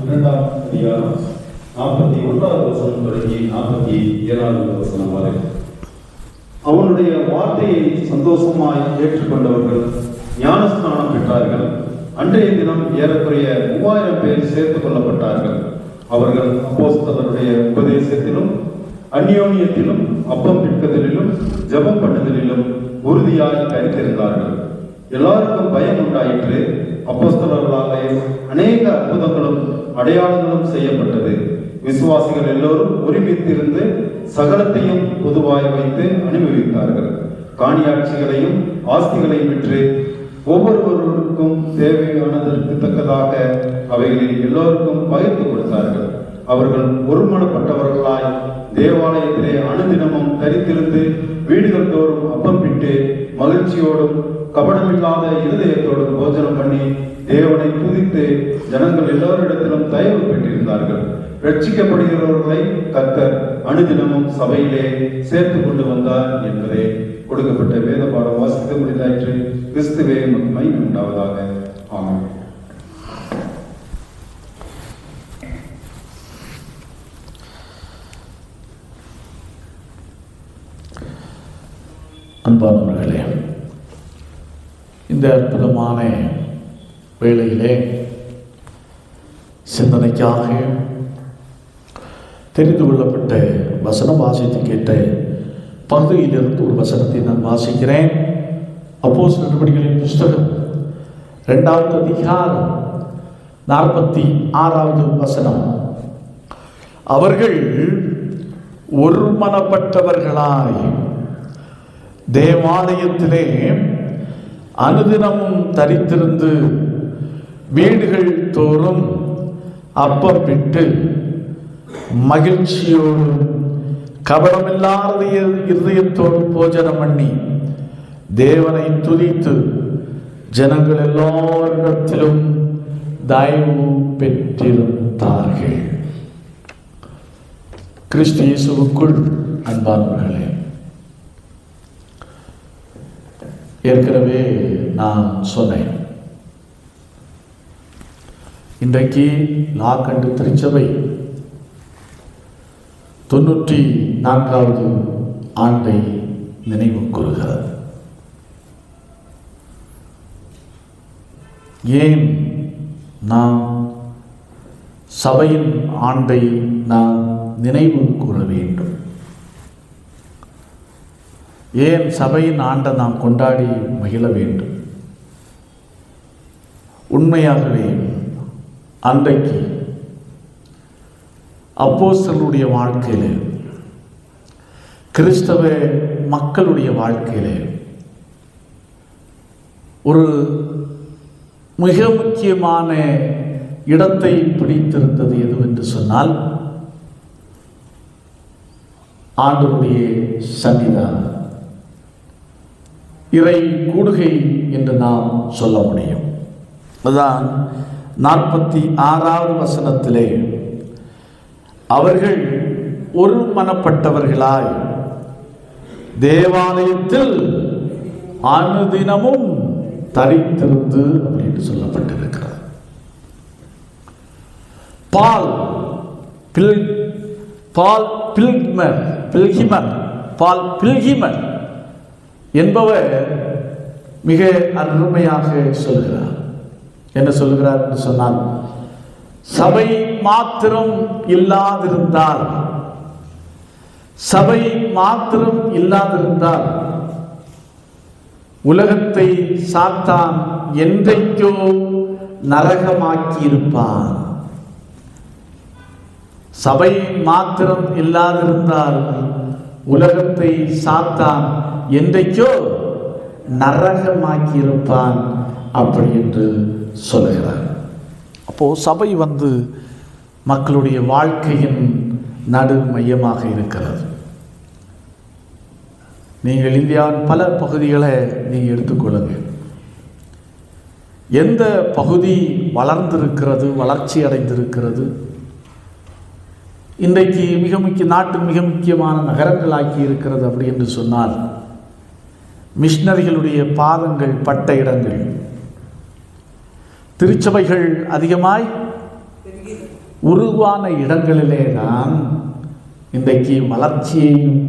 இரண்டாம் அதிகாரம் 41வது வசனம் தொடங்கி 47வது வசனம் வரை. அவனுடைய வார்த்தையை சந்தோஷமாய் ஏற்றுக்கொண்டவர்கள் ஞானஸ்நானம் பெற்றார்கள். அன்றைய தினம் ஏறக்குறைய 3000 பேர் சேர்த்துக் கொள்ளப்பட்டார்கள். அவர்கள் அப்போஸ்தலருடைய உபதேசத்திலும் அந்யோன்யத்திலும் அப்பம் பிற்கதலிலும் ஜெபம் பண்ணுதலிலும் உறுதியாய் தரித்திருந்தார்கள். எல்லாருக்கும் பயம் உண்டாயிற்று. அப்போஸ்தலர்களாலே அநேக அற்புதங்களும் அடையாளங்களும் செய்யப்பட்டது. விசுவாசிகள் எல்லோரும் ஒருமித்திருந்து சகலத்தையும் பொதுவாய் வைத்து அனுபவித்தார்கள். காணியாட்சிகளையும் ஆஸ்திகளையும் விற்று ஒவ்வொருவருக்கும் தேவையானதற்கு தக்கதாக அவைகளில் எல்லோருக்கும் பகிர்ந்து கொடுத்தார்கள். அவர்கள் ஒருமனப்பட்டவர்களாய் தேவாலயத்திலே அனுதினமும் தரித்திருந்து வீடுகள் தோறும் அப்பம் பிட்டு மகிழ்ச்சியோடும் கபடமில்லாத இருதயத்தோடும் போஜனம் பண்ணி தேவனை துதித்து ஜனங்கள் எல்லோரிடத்திலும் தயவு பெற்றிருந்தார்கள். ரட்சிக்கப்படுகிறவர்களை கர்த்தர் அனுதினமும் சபையிலே சேர்த்து கொண்டு வந்தார் என்பதே கொடுக்கப்பட்ட வேத பாடம் வாசிக்க முடிந்தாயிற்று. கிறிஸ்துவே மகிமை உண்டாவதாக. ஆமென். அன்பானவர்களே, இந்த அற்புதமான வேளையிலே சிந்தனைக்காக தெரிந்து கொள்ளப்பட்ட வசனம் வாசித்து கேட்ட பகுதியிலிருந்து ஒரு வசனத்தை நான் வாசிக்கிறேன். அப்போஸ்தலர் நடவடிக்கைகளின் புஸ்தகம் 2வது அதிகாரம் 46வது வசனம். அவர்கள் ஒருமனப்பட்டவர்களாய் தேவாலயத்திலே அனுதினமும் தரித்திருந்து வீடுகள் தோறும் அப்பம் பிட்டு மகிழ்ச்சியோடும் கபடமில்லாத இருதயத்தோடும் போஜனம் பண்ணி தேவனை துதித்து ஜனங்கள் எல்லோரிடத்திலும் தயவு பெற்றிருந்தார்கள். கிறிஸ்து இயேசுவுக்குள் அன்பானவர்களே, ஏற்கனவே நான் சொன்னேன், இன்றைக்கு லாக்கண்டு திருச்சபை 94வது ஆண்டை நினைவு கூறுகிறது. ஏன் நாம் சபையின் ஆண்டை நாம் நினைவு கூற வேண்டும்? ஏன் சபையின் ஆண்டை நாம் கொண்டாடி மகிழ வேண்டும்? உண்மையாகவே அன்றைக்கு அப்போஸ்தலருடைய வாழ்க்கையிலே, கிறிஸ்தவ மக்களுடைய வாழ்க்கையிலே ஒரு மிக முக்கியமான இடத்தை பிடித்திருந்தது எதுவென்று சொன்னால் ஆண்டவருடைய சன்னிதானம், இறை கூடுகை என்று நாம் சொல்ல முடியும். அதுதான் 46வது வசனத்திலே அவர்கள் ஒருமனப்பட்டவர்களாய் தேவாலயத்தில் அனுதினமும் தரித்திருந்து அப்படின்னு சொல்லப்பட்டிருக்கிறது. பால் பில்கிமன் என்பவர் மிக அருமையாக சொல்கிறார். என்ன சொல்கிறார் என்று சொன்னால், சபை மாத்திரம் இல்லாதிருந்தால் உலகத்தை சாத்தான் என்றைக்கோ நரகமாக்கியிருப்பான். சபை மாத்திரம் இல்லாதிருந்தால் உலகத்தை சாத்தான் என்றைக்கோ நரகமாக்கியிருப்பான் அப்படி என்று சொல்லுகிறார். அப்போது சபை மக்களுடைய வாழ்க்கையின் நடு மையமாக இருக்கிறது. நீங்கள் இந்தியாவின் பல பகுதிகளை நீங்கள் எடுத்துக்கொள்ளுங்கள். எந்த பகுதி வளர்ந்திருக்கிறது, வளர்ச்சி அடைந்திருக்கிறது, இன்றைக்கு நாட்டின் மிக முக்கியமான நகரங்களாக்கி இருக்கிறது அப்படி என்று சொன்னால் மிஷனரிகளுடைய பாதங்கள் பட்ட இடங்கள், திருச்சபைகள் அதிகமாய் உருவான இடங்களிலே தான் இன்றைக்கு வளர்ச்சியையும்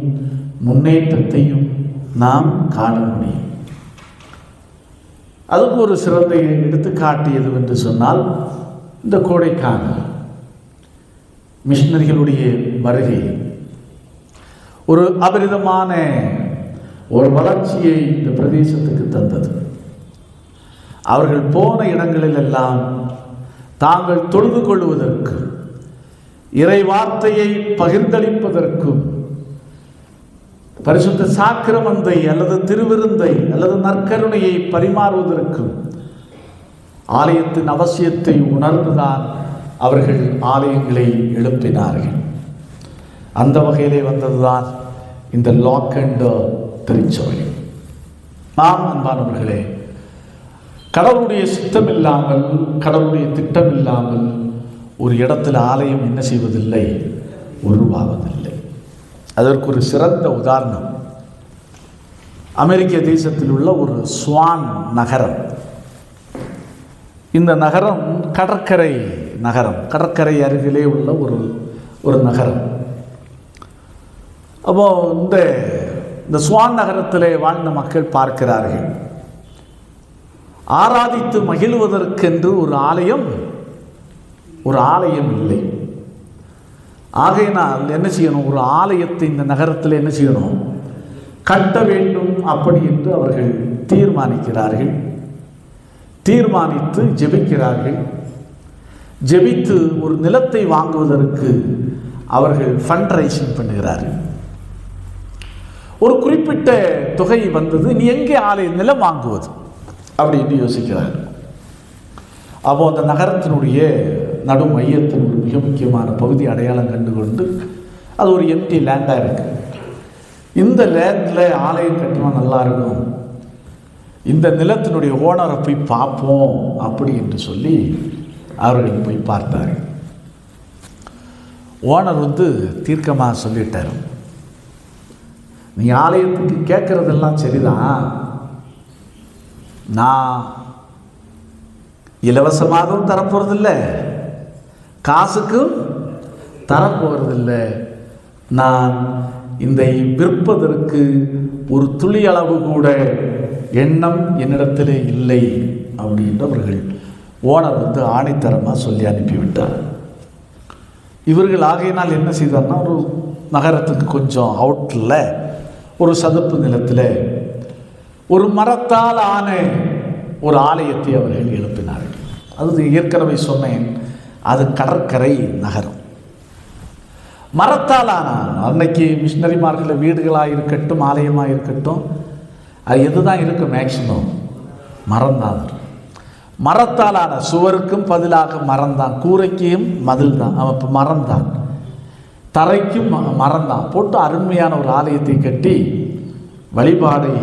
முன்னேற்றத்தையும் நாம் காண முடியும். அதுக்கு ஒரு சிறந்த எடுத்துக்காட்டியது என்று சொன்னால் இந்த கோடைக்கானல் மிஷனரிகளுடைய வருகை ஒரு அபரிதமான ஒரு வளர்ச்சியை இந்த பிரதேசத்துக்கு தந்தது. அவர்கள் போன இடங்களிலெல்லாம் தாங்கள் தொழுது கொள்வதற்கு, இறை வார்த்தையை பகிர்ந்தளிப்பதற்கும், பரிசுத்த சாக்கிரமந்தை அல்லது திருவிருந்தை அல்லது நற்கருணையை பரிமாறுவதற்கும் ஆலயத்தின் அவசியத்தை உணர்ந்துதான் அவர்கள் ஆலயங்களை எழுப்பினார்கள். அந்த வகையிலே வந்ததுதான் இந்த லாக் அண்ட் திருச்சபை. நாம் அன்பானவர்களே, கடவுளுடைய சித்தம் இல்லாமல், கடவுளுடைய திட்டம் இல்லாமல் ஒரு இடத்தில் ஆலயம் என்ன செய்வதில்லை, உருவாவதில்லை. அதற்கு ஒரு சிறந்த உதாரணம் அமெரிக்க தேசத்தில் உள்ள ஒரு ஸ்வான் நகரம். இந்த நகரம் கடற்கரை நகரம், கடற்கரை அருகிலே உள்ள ஒரு நகரம். அப்போ இந்த ஸ்வான் நகரத்திலே வாழ்ந்த மக்கள் பார்க்கிறார்கள், ஆராதித்து மகிழ்வதற்கென்று ஒரு ஆலயம் இல்லை. ஆகையினால் என்ன செய்யணும், ஒரு ஆலயத்தை இந்த நகரத்தில் என்ன செய்யணும், கட்ட வேண்டும் அப்படி என்று அவர்கள் தீர்மானிக்கிறார்கள். தீர்மானித்து ஜெபிக்கிறார்கள். ஜெபித்து ஒரு நிலத்தை வாங்குவதற்கு அவர்கள் ஃபண்ட் ரைசிங் பண்ணுகிறார்கள். ஒரு குறிப்பிட்ட தொகை வந்தது. நீ எங்கே நிலம் வாங்குவது அப்படின்னு யோசிக்கிறார்கள். அப்போ அந்த நகரத்தினுடைய நடு மையத்தின் ஒரு மிக முக்கியமான பகுதி அடையாளம் கண்டுகொண்டு அது ஒரு எம்டி லேண்டாக இருக்குது. இந்த லேண்டில் ஆலயம் கட்டினா நல்லா இருக்கும், இந்த நிலத்தினுடைய ஓனரை போய் பார்ப்போம் அப்படி என்று சொல்லி அவர்கள் போய் பார்த்தார்கள். ஓனர் தீர்க்கமாக சொல்லிட்டார், நீ ஆலயத்துக்கு கேட்குறதெல்லாம் சரிதான், நான் இலவசமாகவும் தரப்போகிறதில்லை, காசுக்கும் தரப்போகிறதில்லை, நான் இந்த விற்பதற்கு ஒரு துளி அளவு கூட எண்ணம் என்னிடத்தில் இல்லை அப்படின்றவர்கள் ஓனர் ஆணைத்தரமாக சொல்லி அனுப்பிவிட்டார். இவர்கள் ஆகையினால் என்ன செய்தார்னா, ஒரு நகரத்துக்கு கொஞ்சம் அவுட்டில் ஒரு சதுப்பு நிலத்தில் ஒரு மரத்தால் ஆன ஒரு ஆலயத்தை அவர்கள் எழுப்பினார்கள். அது ஏற்கனவே சொன்னேன், அது கடற்கரை நகரம். மரத்தாலான, அன்னைக்கு மிஷினரிமார்களில் வீடுகளாக இருக்கட்டும், ஆலயமாக இருக்கட்டும், அது எதுதான் இருக்கும், மேக்சிமம் மரம்தான். மரத்தாலான, சுவருக்கும் பதிலாக மரம்தான், கூரைக்கும் மதில் தான், இப்போ மரம்தான், தரைக்கும் மரம்தான் போட்டு அருமையான ஒரு ஆலயத்தை கட்டி வழிபாடை,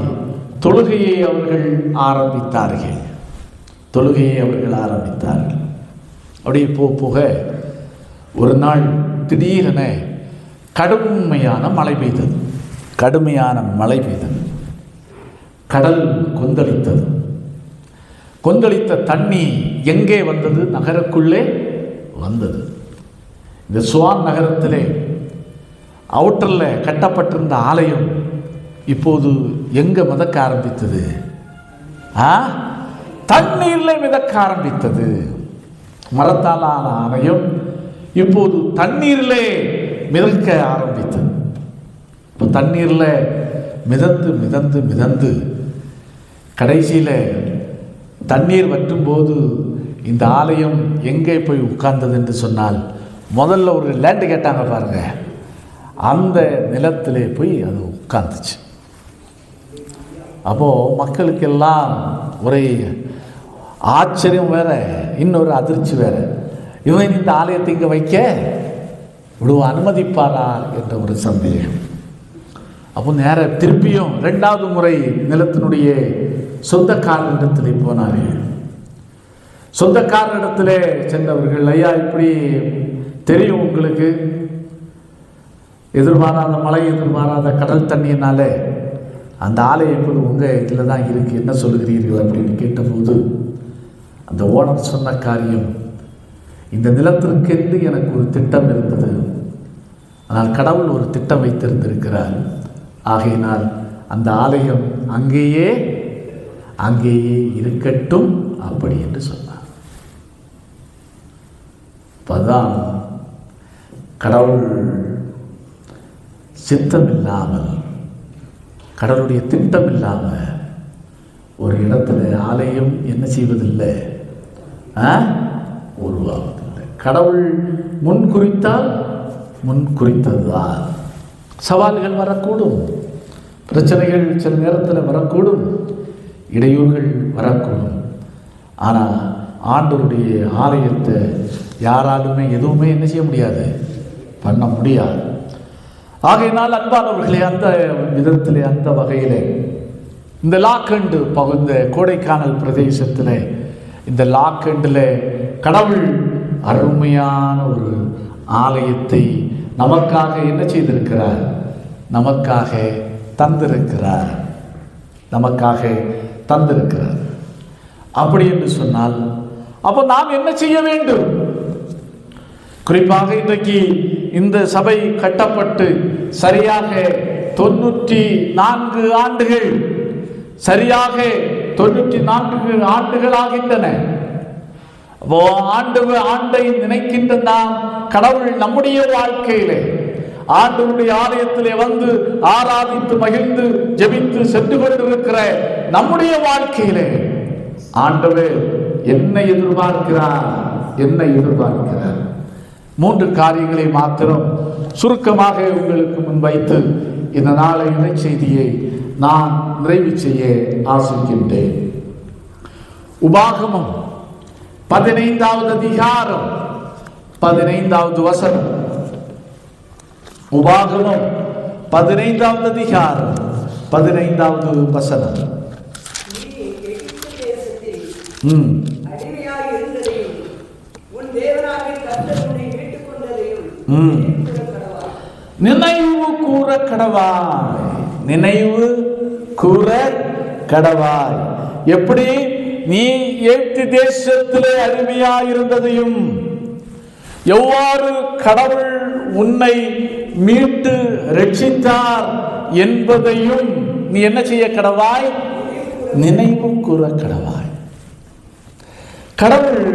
தொழுகையை அவர்கள் ஆரம்பித்தார்கள். அப்படியே போக ஒரு நாள் திடீரென கடுமையான மழை பெய்தது. கடல் கொந்தளித்த தண்ணி எங்கே வந்தது, நகருக்குள்ளே வந்தது. இந்த ஸ்வான் நகரத்திலே அவுட்டரில் கட்டப்பட்டிருந்த ஆலயம் இப்போது எங்கே மிதக்க ஆரம்பித்தது, தண்ணீரில் மிதக்க ஆரம்பித்தது. மரத்தாலான ஆலயம் இப்போது தண்ணீரிலே மிதக்க ஆரம்பித்தது. இப்போ தண்ணீரில் மிதந்து கடைசியில் தண்ணீர் வற்றும்போது இந்த ஆலயம் எங்கே போய் உட்கார்ந்தது என்று சொன்னால், முதல்ல ஒரு லேண்டு கேட்டாங்க பாருங்க, அந்த நிலத்திலே போய் அது உட்கார்ந்துச்சு. அப்போது மக்களுக்கெல்லாம் ஒரே ஆச்சரியம் வேற, இன்னொரு அதிர்ச்சி வேற. இவன் இந்த ஆலயத்தை இங்கே வைக்க இவ்வளவு அனுமதிப்பாரா என்ற ஒரு சந்தேகம். அப்போ நேர திருப்பியும் 2வது முறை நிலத்தினுடைய சொந்தக்காரரிடத்திலே போனார்கள். சொந்தக்காரரிடத்திலே சென்றவர்கள், ஐயா இப்படி தெரியும் உங்களுக்கு, எதிர்பாராத மழை, எதிர்பாராத கடல் தண்ணியினால அந்த ஆலயம் இப்போது உங்கள் இதில் தான் இருக்குது, என்ன சொல்லுகிறீர்கள் அப்படின்னு கேட்டபோது அந்த ஓனர் சொன்ன காரியம், இந்த நிலத்திற்கென்று எனக்கு ஒரு திட்டம் இருந்தது, ஆனால் கடவுள் ஒரு திட்டம் வைத்திருந்திருக்கிறார், ஆகையினால் அந்த ஆலயம் அங்கேயே இருக்கட்டும் அப்படி என்று சொன்னார். அப்பதான் கடவுள் சித்தம் இல்லாமல், கடவுளுடைய திட்டம் இல்லாமல் ஒரு இடத்துல ஆலயம் என்ன செய்வதில்லை, உருவாவதில்லை. கடவுள் முன் குறித்தால் முன் குறித்ததுதான். சவால்கள் வரக்கூடும், பிரச்சனைகள் சில நேரத்தில் வரக்கூடும், இடையூறுகள் வரக்கூடும். ஆனால் ஆண்டவருடைய ஆலயத்தை யாராலுமே எதுவுமே என்ன செய்ய முடியாது, பண்ண முடியாது. ஆகையினால் அன்பானவர்களே, அந்த விதத்திலே, அந்த வகையிலே இந்த லாக்கண்டு பகுந்த கோடைக்கானல் பிரதேசத்தில், இந்த லாக்கண்டில் கடவுள் அருமையான ஒரு ஆலயத்தை நமக்காக என்ன செய்திருக்கிறார், நமக்காக தந்திருக்கிறார். அப்படி என்று சொன்னால் அப்போ நாம் என்ன செய்ய வேண்டும்? குறிப்பாக இன்றைக்கு இந்த சபை கட்டப்பட்டு சரியாக 94 ஆண்டுகள், சரியாக 94 ஆண்டுகள் ஆகின்றன. ஆண்டை நினைக்கின்ற நாம், கடவுள் நம்முடைய வாழ்க்கையிலே ஆண்டவருடைய ஆலயத்திலே வந்து ஆராதித்து மகிழ்ந்து ஜெபித்து சென்று கொண்டிருக்கிற நம்முடைய வாழ்க்கையிலே ஆண்டவர் என்ன எதிர்பார்க்கிறார்? 3 காரியங்களை மாத்திரம் சுருக்கமாக உங்களுக்கு முன் வைத்து இந்த நாளை இறை செய்தியை நான் நிறைவு செய்ய ஆசிக்கின்றேன். உபாகமம் 15வது அதிகாரம் 15வது வசனம். உபாகமம் 15வது அதிகாரம் 15வது வசனம். நினைவு கூற கடவாய். எப்படி? நீ எகிப்து தேசத்திலே அடிமையாயிருந்ததையும், எவ்வாறு கடவுள் உன்னை மீட்டு ரட்சித்தார் என்பதையும் நீ என்ன செய்ய கடவாய்? நினைவு கூற கடவாய். கடவுள்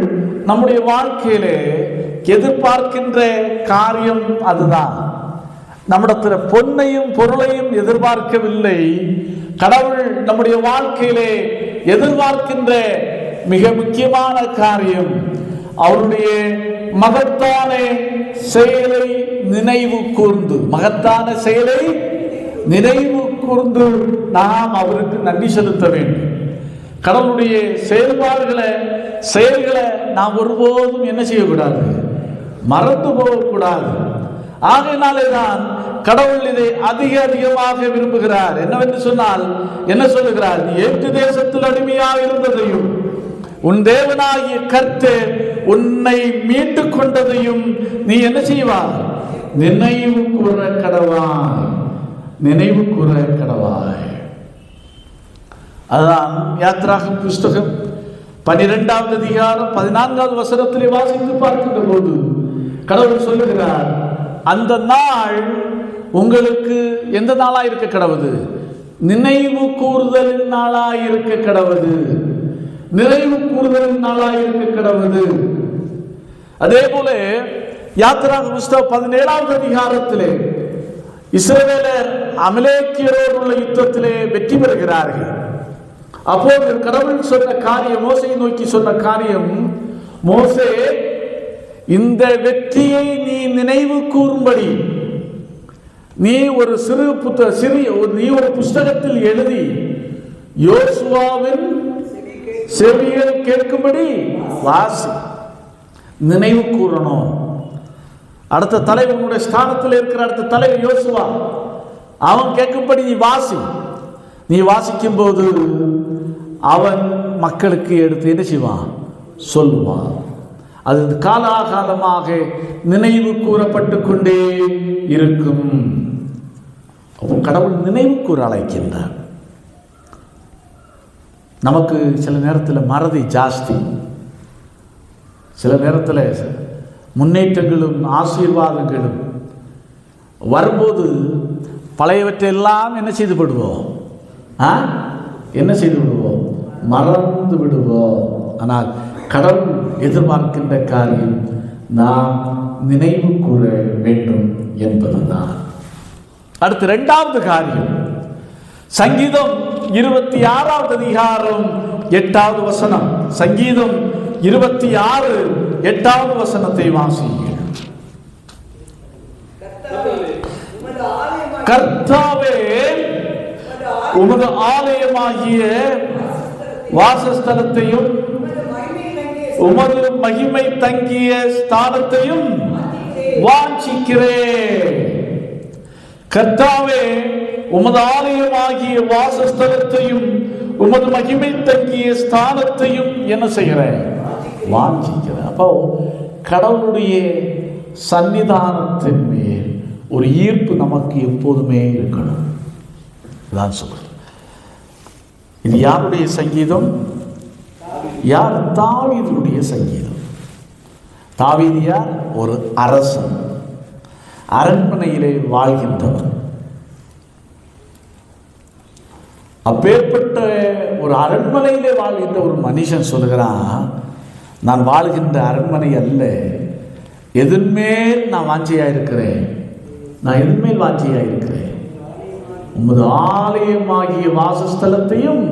நம்முடைய வாழ்க்கையிலே எதிர்பார்க்கின்ற காரியம் அதுதான். நம்மிடத்தில் பொன்னையும் பொருளையும் எதிர்பார்க்கவில்லை. கடவுள் நம்முடைய வாழ்க்கையிலே எதிர்பார்க்கின்ற மிக முக்கியமான காரியம் அவருடைய மகத்தான செயலை நினைவு கூர்ந்து நாம் அவருக்கு நன்றி செலுத்த வேண்டும். கடவுளுடைய செயல்களை நாம் ஒருபோதும் என்ன செய்யக்கூடாது, மறந்து போகக்கூடாது. ஆகையினாலே தான் கடவுள் இதை அதிகமாக விரும்புகிறார். என்னவென்று சொன்னால் என்ன சொல்லுகிறார்? நீ எகிப்து தேசத்தில் அடிமையாக இருந்ததையும், உன் தேவனாகிய கர்த்தர் உன்னை மீட்டு கொண்டதையும் நீ என்ன செய்வாய்? நினைவு கூற கடவாய். அதுதான் யாத்ராகமம் புஸ்தகம் 12வது அதிகாரம் 14வது வசனத்திலே வாசித்து பார்க்கின்ற போது கடவுள் சொல்லுகிறார், அந்த நாள் உங்களுக்கு எந்த நாளா இருக்க கடவுது? நினைவு கூறுதலின் நாளாய் இருக்க கடவுது. அதே போல யாத்ராகமம் புஸ்தகம் 17வது அதிகாரத்திலே இஸ்ரவேலர் அமலேக்கியரோடு உள்ள யுத்தத்திலே வெற்றி பெறுகிறார்கள். அப்போது கடவுள் சொன்ன காரியம், மோசையை நோக்கி சொன்ன காரியம், மோசே, இந்த வெற்றியை நீ நினைவு கூறும்படி நீ ஒரு புஸ்தகத்தில் எழுதி யோசுவாவின் செவிகள் கேட்கும்படி வாசி. நினைவு கூறணும். அடுத்த தலைவனுடைய ஸ்தானத்தில் இருக்கிற அடுத்த தலைவர் யோசுவா, அவன் கேட்கும்படி நீ வாசி. நீ வாசிக்கும் போது அவன் மக்களுக்கு எடுத்து என்ன செய்வான்? சொல்லுவான். அது காலாகாலமாக நினைவு கூறப்பட்டு கொண்டே இருக்கும். கடவுள் நினைவு கூற அழைக்கின்றார். நமக்கு சில நேரத்தில் மறதி ஜாஸ்தி. சில நேரத்தில் முன்னேற்றங்களும் ஆசீர்வாதங்களும் வரும்போது பழையவற்றையெல்லாம் என்ன செய்து விடுவோம்? என்ன செய்து விடுவோம்? மறந்து விடுவோம். ஆனால் கடவுள் எதிர்பார்க்கின்ற காரியம் நாம் நினைவு கூற வேண்டும் என்பதுதான். அடுத்து இரண்டாவது காரியம், சங்கீதம் 26வது அதிகாரம் 8வது வசனம். சங்கீதம் 26 8வது வசனத்தை வாசியுங்கள். கர்த்தாவே, உமது ஆலயமாகிய வாசஸ்தலத்தையும் உமது மகிமை தங்கிய ஸ்தானத்தையும் வாஞ்சிக்கிறேன். கர்த்தாவே, உமது ஆலயமாகிய வாசஸ்தலத்தையும் உமது மகிமை தங்கிய ஸ்தானத்தையும் என்ன செய்கிறேன்? வாஞ்சிக்கிறேன். அப்போ கடவுளுடைய சன்னிதானத்தின் மேல் ஒரு ஈர்ப்பு நமக்கு எப்போதுமே இருக்கணும். தான் சொல்றேன். இது யாருடைய சங்கீதம்? யார்? தாவீதுடைய சங்கீதம். தாவீது யார்? ஒரு அரசன், அரண்மனையிலே வாழ்கின்றவன். அப்பேற்பட்ட ஒரு அரண்மனையிலே வாழ்கின்ற ஒரு மனுஷன் சொல்லுகிறான், நான் வாழ்கின்ற அரண்மனை அல்ல, எதன்மேல் நான் வாஞ்சியாயிருக்கிறேன். நான் எதன்மேல் வாஞ்சியாயிருக்கிறேன்? உமது ஆலயமாகிய வாசஸ்தலத்தையும்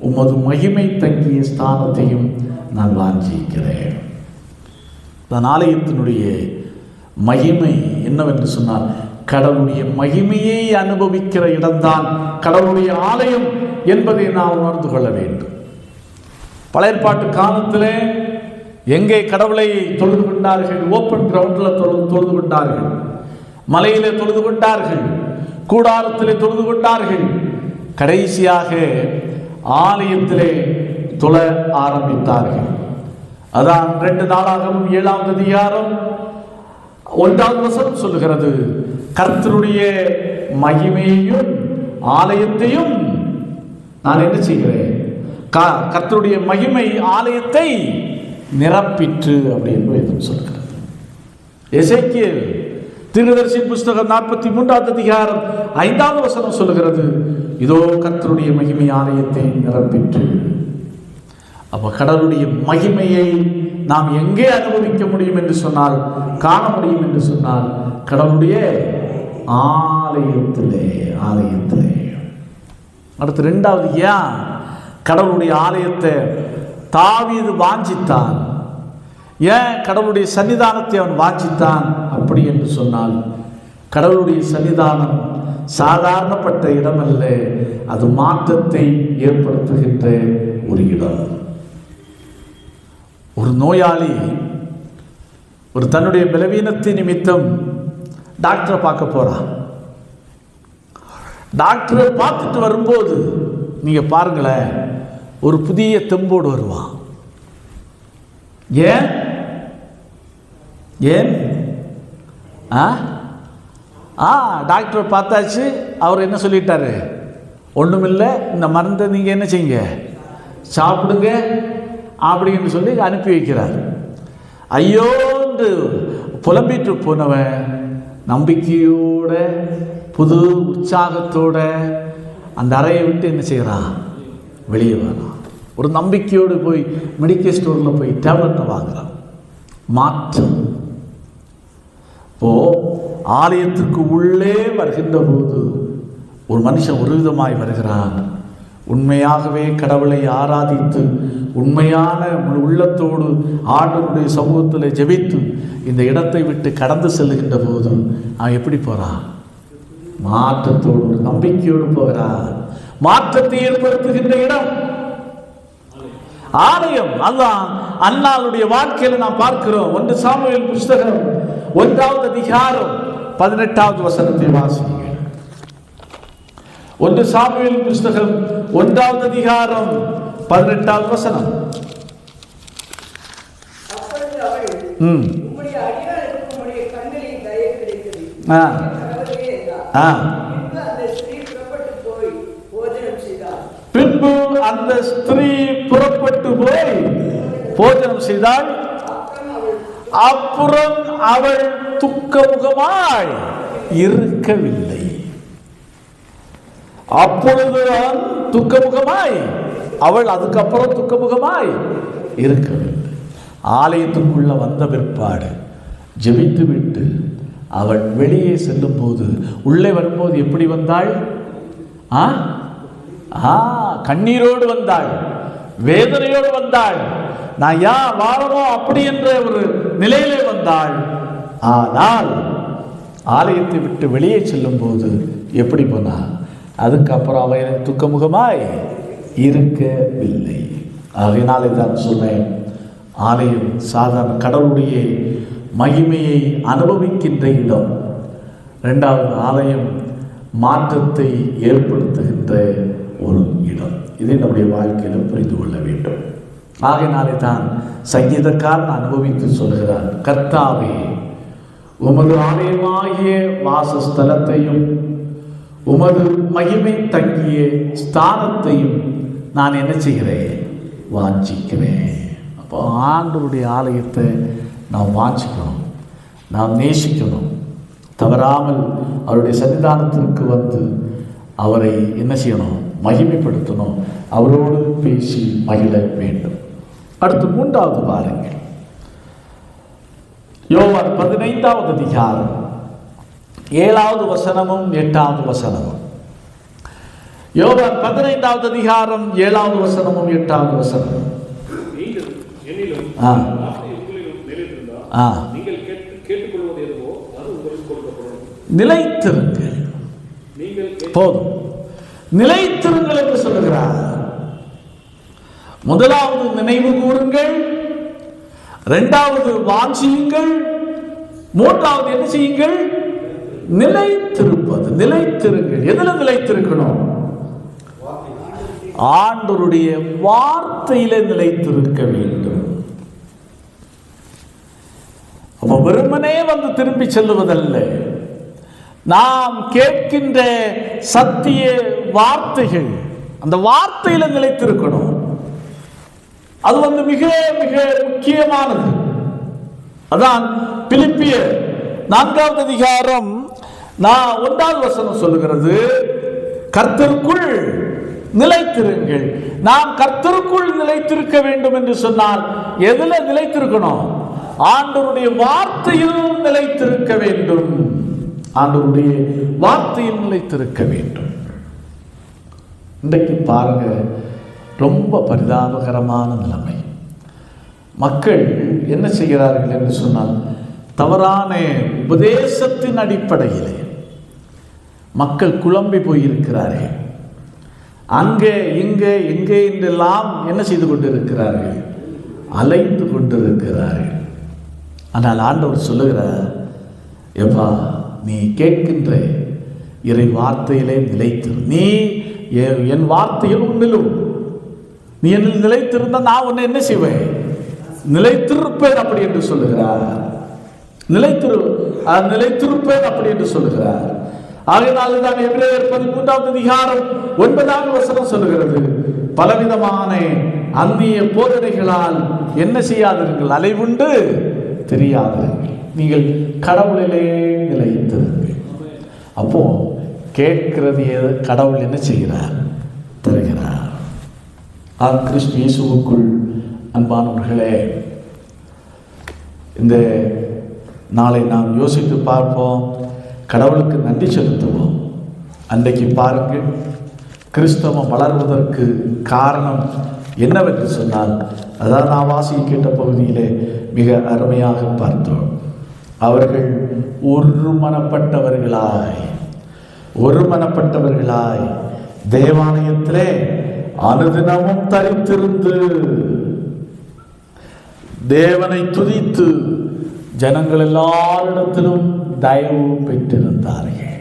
உமது மகிமை தங்கிய ஸ்தானத்தையும் நான் வாஞ்சிக்கிறேன். நான் ஆலயத்தினுடைய மகிமை என்னவென்று சொன்னால், கடவுளுடைய மகிமையை அனுபவிக்கிற இடம்தான் கடவுளுடைய ஆலயம் என்பதை நாம் உணர்ந்து கொள்ள வேண்டும். பழைய ஏற்பாட்டு காலத்திலே எங்கே கடவுளை தொழுது கொண்டார்கள்? ஓப்பன் கிரவுண்டில் தொழுது கொண்டார்கள், மலையிலே தொழுது கொண்டார்கள், கூடாரத்திலே தொழுது கொண்டார்கள். கடைசியாக ஆலயத்திலே தொழ ஆரம்பித்தார்கள். அதான் 2 நாளாகவும் 7வது அதிகாரம் 1வது வசனம் சொல்லுகிறது, கர்த்தருடைய மகிமையையும் ஆலயத்தையும் நான் என்ன செய்கிறேன்? கர்த்தருடைய மகிமை ஆலயத்தை நிரப்பிற்று அப்படின்னு சொல்கிறது. எசேக்கியேல் தீர்க்கதரிசி புஸ்தகம் 43வது அதிகாரம் 5வது வசனம் சொல்லுகிறது, இதோ கர்த்தருடைய மகிமை ஆலயத்தை நிரப்பிற்று. அப்ப கடவுளுடைய மகிமையை நாம் எங்கே அனுபவிக்க முடியும் என்று சொன்னால், காண முடியும் என்று சொன்னால், கடவுளுடைய ஆலயத்திலே. அடுத்து 2வது, ஏன் கடவுளுடைய ஆலயத்தை தாவீது வாஞ்சித்தான்? ஏன் கடவுளுடைய சன்னிதானத்தை அவன் வாஞ்சித்தான்? அப்படி என்று சொன்னால், கடவுளுடைய சன்னிதானம் சாதாரணப்பட்ட இடம் அல்ல, அது மாற்றத்தை ஏற்படுத்துகின்ற ஒரு இடம். ஒரு நோயாளி ஒரு தன்னுடைய பலவீனத்தின் நிமித்தம் டாக்டரை பார்க்க போறான். டாக்டரை பார்த்துட்டு வரும்போது நீங்க பாருங்களேன், ஒரு புதிய தெம்போடு வருவான். ஏன் ஏன் டாக்டரை பார்த்தாச்சு, அவர் என்ன சொல்லிட்டாரு? ஒன்றுமில்லை, இந்த மருந்தை நீங்கள் என்ன செய்யுங்க, சாப்பிடுங்க அப்படின்னு சொல்லி அனுப்பி வைக்கிறார். ஐயோன்று புலம்பிட்டு போனவன் நம்பிக்கையோட புது உற்சாகத்தோட அந்த அறையை விட்டு என்ன செய்கிறான்? வெளியே வரான். ஒரு நம்பிக்கையோடு போய் மெடிக்கல் ஸ்டோரில் போய் டேப்லெட்டை வாங்குறான். மாற்றம். இப்போ ஆலயத்துக்கு உள்ளே வருகின்ற போது ஒரு மனுஷன் ஒரு விதமாய் வருகிறான். உண்மையாகவே கடவுளை ஆராதித்து உண்மையான உள்ளத்தோடு ஆண்டவருடைய சமூகத்தில் ஜெபித்து இந்த இடத்தை விட்டு கடந்து செல்லுகின்ற போது அவன் எப்படி போறான்? மாற்றத்தோடு, ஒரு நம்பிக்கையோடு போகிறான். மாற்றத்தை ஏற்படுத்துகின்ற இடம். ஆலயம். அதான் அன்னாளுடைய வாழ்க்கையில நாம் பார்க்கிறோம். 1 சாமுவேல் புஸ்தகம் 1வது அதிகாரம் 18வது வசனத்தை வாசிங்க. 1 சாமுவேல் புஸ்தகம் 1வது அதிகாரம் 18வது வசனம். பின்பு அந்த ஸ்திரீ புறப்பட்டு போய் போஜனம் செய்தாள். அப்புறம் அவள் துக்கமுகமாய் இருக்கவில்லை. அப்பொழுதுதான் துக்கமுகமாய் அவள் அதுக்கப்புறம் துக்கமுகமாய் இருக்கவில்லை. ஆலயத்துக்குள்ள வந்த பிற்பாடு ஜெபித்து விட்டு அவள் வெளியே செல்லும் போது, உள்ளே வரும்போது எப்படி வந்தாள்? கண்ணீரோடு வந்தாள், வேதனையோடு வந்தாள். நான் யார் வாழனோ அப்படி என்ற ஒரு நிலையிலே வந்தாள். ஆனால் ஆலயத்தை விட்டு வெளியே செல்லும் போது எப்படி போனாள்? அதுக்கப்புறம் அவள் துக்கமுகமாய் இருக்கவில்லை. அதனாலே தான் சொன்னேன், ஆலயம் சாதாரண கடவுளுடைய மகிமையை அனுபவிக்கின்ற இடம். 2வது ஆலயம் மாற்றத்தை ஏற்படுத்துகின்ற ஒரு இடம். இதை நம்முடைய வாழ்க்கையில் புரிந்து கொள்ள வேண்டும். ஆகையினாலே தான் சங்கீதக்காரன் அனுபவித்து சொல்கிறார், கர்த்தாவே உமது ஆலயமாகிய வாசஸ்தலத்தையும் உமது மகிமை தங்கிய ஸ்தானத்தையும் நான் என்ன செய்கிறேன்? வாஞ்சிக்கிறேன். அப்போ ஆண்டவருடைய ஆலயத்தை நாம் வாஞ்சிக்கணும், நாம் நேசிக்கணும். தவறாமல் அவருடைய சன்னிதானத்திற்கு வந்து அவரை என்ன செய்யணும்? மகிமைப்படுத்தணும், அவரோடு பேசி மகிழ வேண்டும். அடுத்து 3வது பாருங்கள், யோவான் 15வது அதிகாரம் 7வது வசனமும் 8வது வசனமும். யோவான் 15வது அதிகாரம் 7வது வசனமும் 8வது வசனமும். நிலைத்திருங்கள். போதும், நிலைத்திருங்கள் என்று சொல்லுகிறார். முதலாவது நினைவு கூறுங்கள், 2வது வாஞ்சியுங்கள், 3வது என்ன செய்யுங்கள்? நிலைத்திருப்பது. நிலைத்திருங்கள். எதுல நிலைத்திருக்கணும்? ஆண்டவருடைய வார்த்தையிலே நிலைத்திருக்க வேண்டும். அப்ப வெறுமனே வந்து திரும்பி செல்லுவதல்ல, நாம் கேட்கின்ற சத்திய வார்த்தைகள், அந்த வார்த்தையில நிலைத்திருக்கணும். அது வந்து மிக மிக முக்கியமானது. அதான் பிலிப்பியர் 4வது அதிகாரம் 1வது வசனம் சொல்லுகிறது, கர்த்தருக்குள் நிலைத்திருங்கள். நாம் கர்த்தருக்குள் நிலைத்திருக்க வேண்டும் என்று சொன்னால் எதுல நிலைத்திருக்கணும்? ஆண்டவருடைய வார்த்தையில் நிலைத்திருக்க வேண்டும். ஆண்டவருடைய வார்த்தையில் நிலைத்திருக்க வேண்டும். இன்றைக்கு பாருங்க, ரொம்ப பரிதாபகரமான நிலைமை. மக்கள் என்ன செய்கிறார்கள் என்று சொன்னால், தவறான உபதேசத்தின் அடிப்படையிலே மக்கள் குழம்பி போயிருக்கிறார்கள். அங்கே இங்கே எங்கே என்றெல்லாம் என்ன செய்து கொண்டிருக்கிறார்கள்? அலைந்து கொண்டிருக்கிறார்கள். ஆனால் ஆண்டவர் சொல்லுகிறார், எப்பா நீ கேட்கின்ற இறை வார்த்தையிலே நிலைத்திரு. நீ என் வார்த்தையில் உன்னிலும் நீ என்னில் நிலைத்திருந்தால் நான் உன்னை என்ன செய்வேன்? நிலைத்திருப்பேன் அப்படி என்று சொல்லுகிறார். நிலைத்திருப்பேன் அப்படி என்று சொல்லுகிறார். ஆகையினால்தான் எபிரேயர் 13வது அதிகாரம் 9வது வசனம் சொல்லுகிறது, பலவிதமான அந்நிய போதனைகளால் என்ன செய்யாதிருங்கள்? அலைவுண்டு தெரியாதிருங்கள், நீங்கள் கடவுளிலே நிலைத்திருங்கள். அப்போ கேட்கிறது கடவுள் என்ன செய்கிறார்? தருகிறார். கிறிஸ்து இயேசுவுக்குள் அன்பானவர்களே, இந்த நாளை நாம் யோசித்து பார்ப்போம், கடவுளுக்கு நன்றி செலுத்துவோம். அன்றைக்கு பாருங்கள், கிறிஸ்தவம் வளர்வதற்கு காரணம் என்னவென்று சொன்னால், அதாவது நான் வாசி கேட்ட பகுதியிலே மிக அருமையாக பார்த்தோம். அவர்கள் ஒருமனப்பட்டவர்களாய் தேவாலயத்திலே அனுதினமும் தரித்திருந்து தேவனை துதித்து ஜனங்கள் எல்லாரிடத்திலும் தயவு பெற்றிருந்தார்கள்.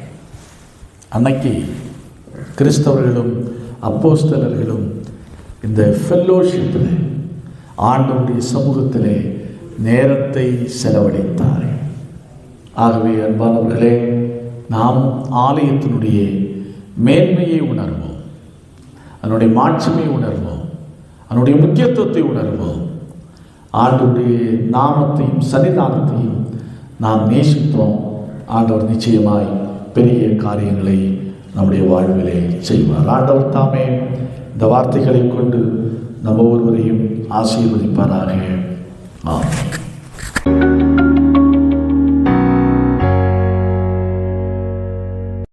அன்னைக்கு கிறிஸ்தவர்களும் அப்போஸ்தலர்களும் இந்த ஃபெல்லோஷிப்பில் ஆண்டவருடைய சமூகத்திலே நேரத்தை செலவழித்தார்கள். ஆகவே அன்பானவர்களே, நாம் ஆலயத்தினுடைய மேன்மையை உணர்வோம், அதனுடைய மாட்சிமை உணர்வோம், அதனுடைய முக்கியத்துவத்தை உணர்வோம். ஆண்டவருடைய நாமத்தையும் சன்னிதானத்தையும் நாம் நேசித்தோம். ஆண்டவர் நிச்சயமாய் பெரிய காரியங்களை நம்முடைய வாழ்விலே செய்வார். ஆண்டவர் தாமே இந்த வார்த்தைகளை கொண்டு நம்ம ஒருவரையும் ஆசீர்வதிப்பாராக. ஆமென்.